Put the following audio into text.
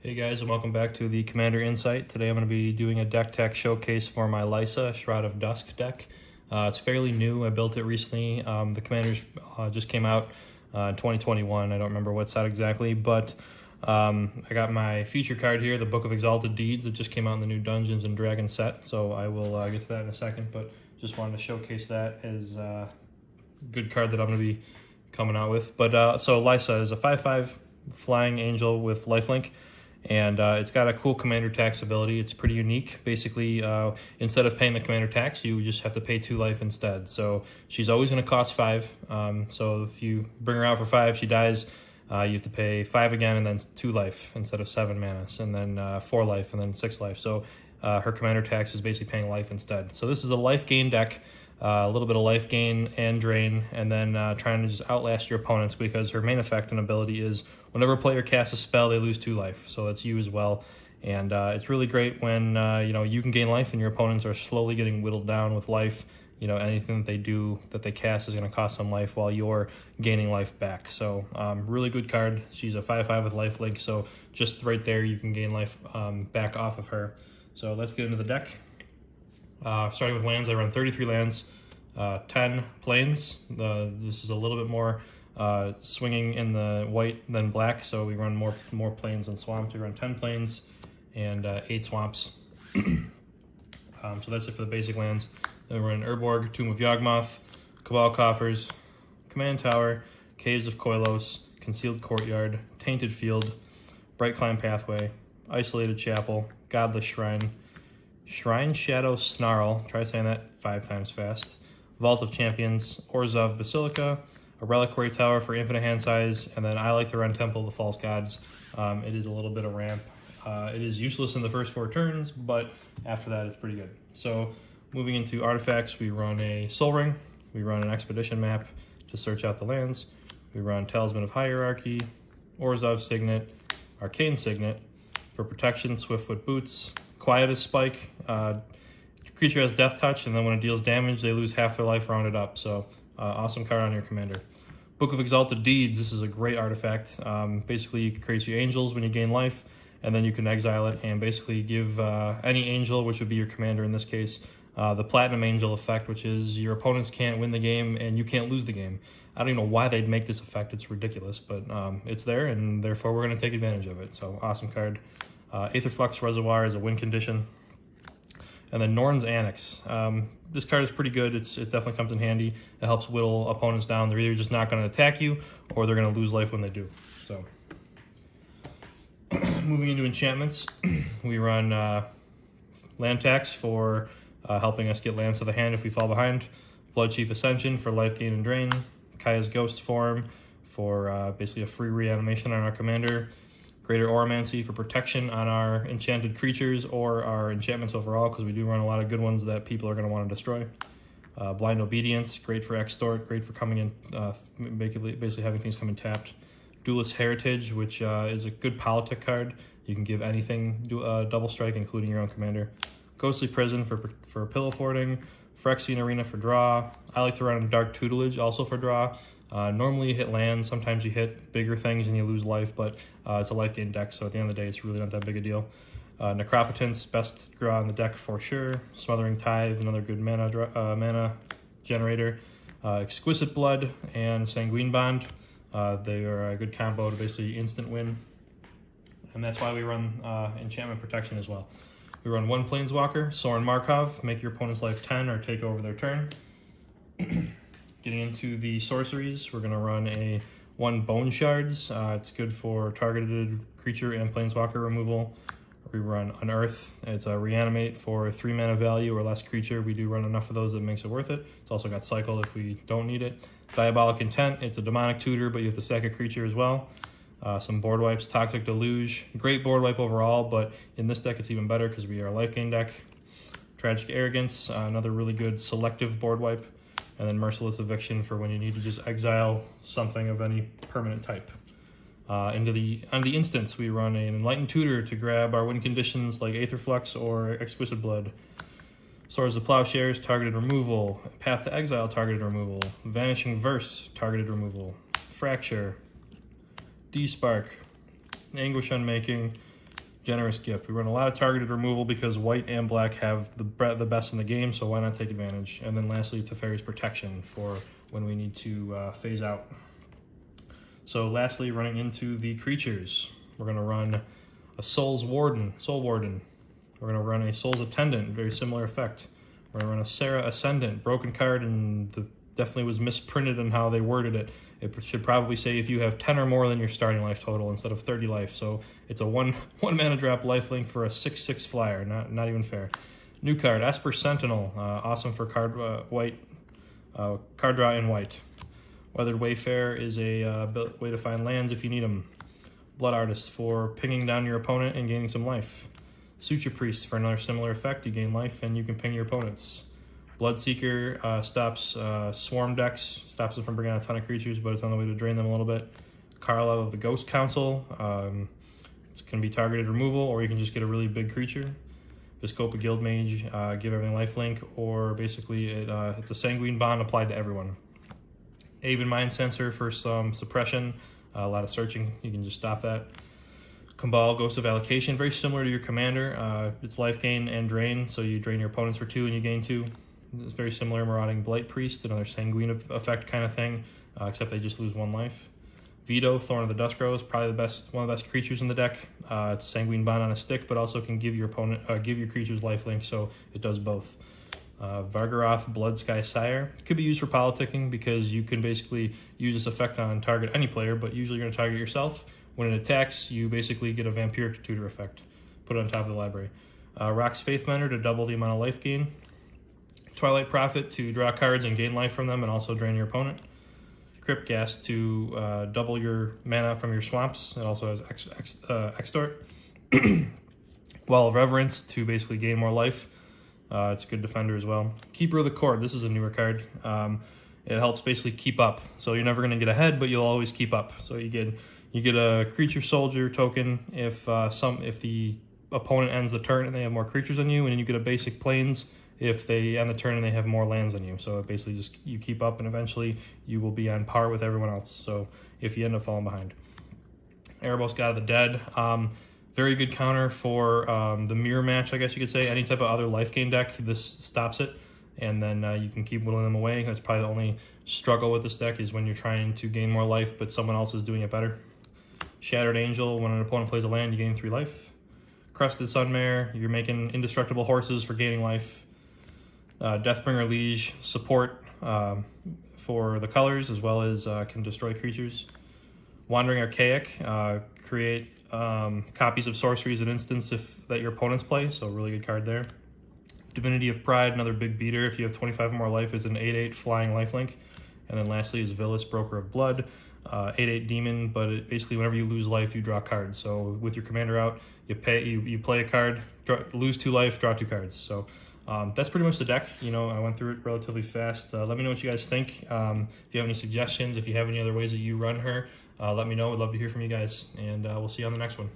Hey guys, and welcome back to the Commander Insight. Today I'm going to be doing a deck tech showcase for my Liesa Shroud of Dusk deck. It's fairly new. I built it recently. The Commanders just came out in 2021. I don't remember what set exactly, but I got my feature card here, the Book of Exalted Deeds, that just came out in the new Dungeons and Dragons set, so I will get to that in a second, but just wanted to showcase that as a good card that I'm going to be coming out with. But so Liesa is a 5/5 flying angel with lifelink. And it's got a cool commander tax ability. It's pretty unique. Basically, instead of paying the commander tax, you just have to pay 2 life instead. So she's always going to cost 5. So if you bring her out for 5, she dies. You have to pay 5 again, and then 2 life instead of 7 mana, and then 4 life, and then 6 life. So her commander tax is basically paying life instead. So this is a life gain deck. A little bit of life gain and drain, and then trying to just outlast your opponents, because her main effect and ability is whenever a player casts a spell, they lose 2 life. So that's you as well. And it's really great when you can gain life and your opponents are slowly getting whittled down with life. Anything that they do that they cast is going to cost them life while you're gaining life back. So really good card. She's a 5/5 with lifelink, so just right there you can gain life back off of her. So let's get into the deck. Starting with lands, I run 33 lands, 10 plains. This is a little bit more swinging in the white than black, so we run more plains than swamps. We run 10 plains and 8 swamps. So that's it for the basic lands. Then we run Urborg, Tomb of Yawgmoth, Cabal Coffers, Command Tower, Caves of Koilos, Concealed Courtyard, Tainted Field, Bright Climb Pathway, Isolated Chapel, Godless Shrine, Shrine Shadow Snarl, try saying that 5 times fast, Vault of Champions, Orzhov Basilica, a Reliquary Tower for infinite hand size, and then I like to run Temple of the False Gods. It is a little bit of ramp. It is useless in the first 4 turns, but after that it's pretty good. So moving into artifacts, we run a Soul Ring, we run an Expedition Map to search out the lands, we run Talisman of Hierarchy, Orzhov Signet, Arcane Signet, for protection, Swiftfoot Boots, Quietus Spike. Creature has Death Touch, and then when it deals damage, they lose half their life rounded up. So awesome card on your commander. Book of Exalted Deeds. This is a great artifact. Basically, you can create your angels when you gain life, and then you can exile it and basically give any angel, which would be your commander in this case, the Platinum Angel effect, which is your opponents can't win the game and you can't lose the game. I don't even know why they'd make this effect. It's ridiculous, but it's there, and therefore we're going to take advantage of it. So awesome card. Aetherflux Reservoir is a win condition. And then Norn's Annex. This card is pretty good. It definitely comes in handy. It helps whittle opponents down. They're either just not going to attack you, or they're going to lose life when they do. So, moving into enchantments, we run land tax for helping us get lands to the hand if we fall behind. Blood Chief Ascension for life gain and drain. Kaya's Ghost Form for basically a free reanimation on our commander. Greater Oromancy for protection on our enchanted creatures or our enchantments overall, because we do run a lot of good ones that people are going to want to destroy. Blind Obedience, great for Extort, great for coming in, basically having things come in tapped. Duelist Heritage, which is a good politic card. You can give anything double strike, including your own commander. Ghostly Prison for pillow forting. Phyrexian Arena for draw. I like to run Dark Tutelage also for draw. Normally you hit lands, sometimes you hit bigger things and you lose life, but it's a life gain deck, so at the end of the day it's really not that big a deal. Necropotence, best draw on the deck for sure. Smothering Tithe, another good mana generator. Exquisite Blood and Sanguine Bond. They are a good combo to basically instant win, and that's why we run enchantment protection as well. We run 1 Planeswalker, Sorin Markov, make your opponent's life 10 or take over their turn. Getting into the sorceries, we're going to run 1 Bone Shards. It's good for targeted creature and planeswalker removal. We run Unearth. It's a reanimate for 3 mana value or less creature. We do run enough of those that makes it worth it. It's also got Cycle if we don't need it. Diabolic Intent. It's a demonic tutor, but you have to sack a creature as well. Some board wipes. Toxic Deluge. Great board wipe overall, but in this deck it's even better because we are a life gain deck. Tragic Arrogance. Another really good selective board wipe. And then Merciless Eviction for when you need to just exile something of any permanent type. On the instance, we run an Enlightened Tutor to grab our win conditions like Aetherflux or Exquisite Blood. Swords of Plowshares, targeted removal. Path to Exile, targeted removal. Vanishing Verse, targeted removal. Fracture. D-Spark. Anguish Unmaking. Generous gift. We run a lot of targeted removal because white and black have the best in the game, so why not take advantage? And then lastly, Teferi's Protection for when we need to phase out. So lastly, running into the creatures, we're going to run a Soul Warden. We're going to run a Soul's Attendant, very similar effect. We're going to run a Serra Ascendant, broken card, and definitely was misprinted in how they worded it. It should probably say if you have 10 or more than your starting life total instead of 30 life. So it's a one mana drop lifelink for a 6/6 flyer. Not even fair. New card, Esper Sentinel, awesome for card card draw in white. Weathered Wayfarer is a way to find lands if you need them. Blood Artist for pinging down your opponent and gaining some life. Suture Priest for another similar effect. You gain life and you can ping your opponents. Bloodseeker stops swarm decks, stops it from bringing out a ton of creatures, but it's on the way to drain them a little bit. Carla of the Ghost Council, it can be targeted removal, or you can just get a really big creature. Viscopa Guildmage, give everything lifelink, or basically it's a Sanguine Bond applied to everyone. Aven Mind Sensor for some suppression, a lot of searching, you can just stop that. Kambal, Ghost of Allocation, very similar to your commander. It's life gain and drain, so you drain your opponents for 2 and you gain 2. It's very similar. Marauding Blight Priest, another Sanguine effect kind of thing, except they just lose 1 life. Veto, Thorn of the Dusk Rose, probably one of the best creatures in the deck. It's Sanguine Bond on a stick, but also can give your opponent, give your creatures lifelink, so it does both. Vargaroth, Blood Sky Sire, could be used for politicking because you can basically use this effect on target any player, but usually you're going to target yourself. When it attacks, you basically get a Vampiric Tutor effect. Put it on top of the library. Rock's Faithmender to double the amount of life gain. Twilight Prophet to draw cards and gain life from them and also drain your opponent. Crypt Gas to double your mana from your swamps. It also has Extort. Well of Reverence to basically gain more life. It's a good defender as well. Keeper of the Court. This is a newer card. It helps basically keep up. So you're never going to get ahead, but you'll always keep up. So you get a creature soldier token if the opponent ends the turn and they have more creatures than you, and then you get a basic plains if they end the turn and they have more lands than you. So it basically just you keep up and eventually you will be on par with everyone else. So if you end up falling behind. Erebos, God of the Dead. Very good counter for the mirror match, I guess you could say. Any type of other life gain deck, this stops it. And then you can keep whittling them away. That's probably the only struggle with this deck is when you're trying to gain more life, but someone else is doing it better. Shattered Angel, when an opponent plays a land, you gain 3 life. Crested Sunmare, you're making indestructible horses for gaining life. Deathbringer Liege, support for the colors, as well as can destroy creatures. Wandering Archaic, create copies of sorceries at instance that your opponents play, so really good card there. Divinity of Pride, another big beater. If you have 25 or more life, is an 8/8 flying lifelink. And then lastly is Villas, Broker of Blood, 8/8 demon, but basically whenever you lose life, you draw cards. So with your commander out, you play a card, lose 2 life, draw 2 cards. So that's pretty much the deck. I went through it relatively fast. Let me know what you guys think. If you have any suggestions, if you have any other ways that you run her, let me know. I'd love to hear from you guys, and we'll see you on the next one.